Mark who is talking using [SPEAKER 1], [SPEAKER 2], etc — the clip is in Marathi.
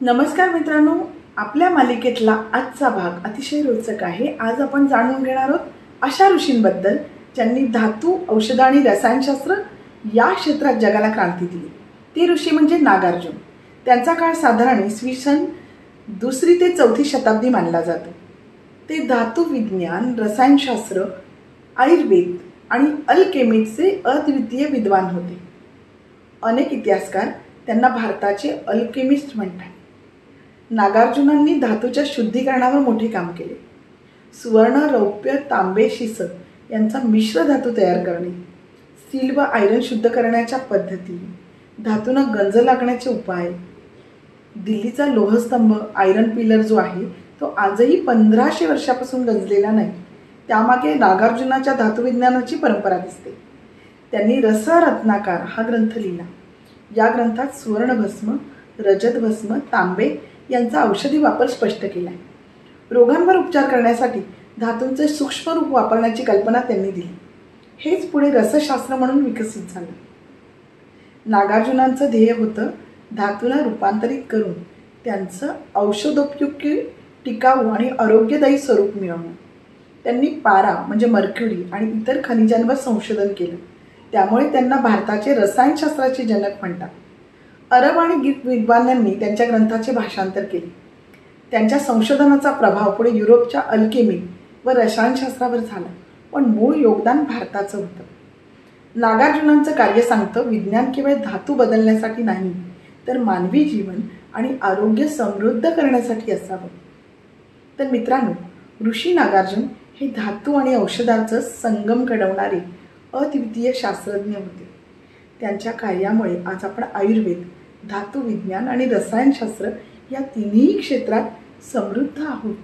[SPEAKER 1] नमस्कार मित्रांनो, आपल्या मालिकेतला आजचा भाग अतिशय रोचक आहे। आज आपण जाणून घेणार आहोत अशा ऋषींबद्दल ज्यांनी धातू, औषध आणि रसायनशास्त्र या क्षेत्रात जगाला क्रांती दिली। ते ऋषी म्हणजे नागार्जुन। त्यांचा काळ साधारण इसवी सन 2री ते 4थी शताब्दी मानला जातो। ते धातू विज्ञान, रसायनशास्त्र, आयुर्वेद आणि अल्केमीचे अद्वितीय विद्वान होते। अनेक इतिहासकार त्यांना भारताचे अल्केमिस्ट म्हणतात। नागार्जुनांनी धातूच्या शुद्धीकरणावर मोठे काम केले। सुवर्ण, रौप्य, तांबे, शिस यांचा मिश्र धातू तयार करणे, स्टील व आयरन शुद्ध करण्याच्या पद्धती, धातूंना गंज लागण्याचे उपाय। दिल्लीचा लोहस्तंभ आयरन पिलर जो आहे तो आजही 1500 वर्षापासून गंजलेला नाही। त्यामागे नागार्जुनाच्या धातुविज्ञानाची परंपरा दिसते। त्यांनी रसरत्नाकर हा ग्रंथ लिहिला। या ग्रंथात सुवर्णभस्म, रजतभस्म, तांबे यांचा औषधी वापर स्पष्ट केला आहे। रोगांवर उपचार करण्यासाठी धातूंचे सूक्ष्म रूप वापरण्याची कल्पना त्यांनी दिली। हेच पुढे रसशास्त्र म्हणून विकसित झालं। नागार्जुनांचं ध्येय होतं धातूला रूपांतरित करून त्यांचं औषधोपयोगी, टिकाऊ आणि आरोग्यदायी स्वरूप मिळवणं। त्यांनी पारा म्हणजे मर्क्युरी आणि इतर खनिजांवर संशोधन केलं। त्यामुळे त्यांना भारताचे रसायनशास्त्राचे जनक म्हणतात। अरब आणि ग्रीक विद्वानांनी त्यांच्या ग्रंथाचे भाषांतर केले। त्यांच्या संशोधनाचा प्रभाव पुढे युरोपच्या अल्केमी व रसायनशास्त्रावर झाला, पण मूळ योगदान भारताचं होतं। नागार्जुनांचं कार्य सांगतं विज्ञान केवळ धातू बदलण्यासाठी नाही, तर मानवी जीवन आणि आरोग्य समृद्ध करण्यासाठी असावं। तर मित्रांनो, ऋषी नागार्जुन हे धातू आणि औषधांचं संगम घडवणारे अद्वितीय शास्त्रज्ञ होते। त्यांच्या कार्यामुळे आज आपण आयुर्वेद, धातू विज्ञान आणि रसायनशास्त्र या तिन्ही क्षेत्रात समृद्ध आहोत।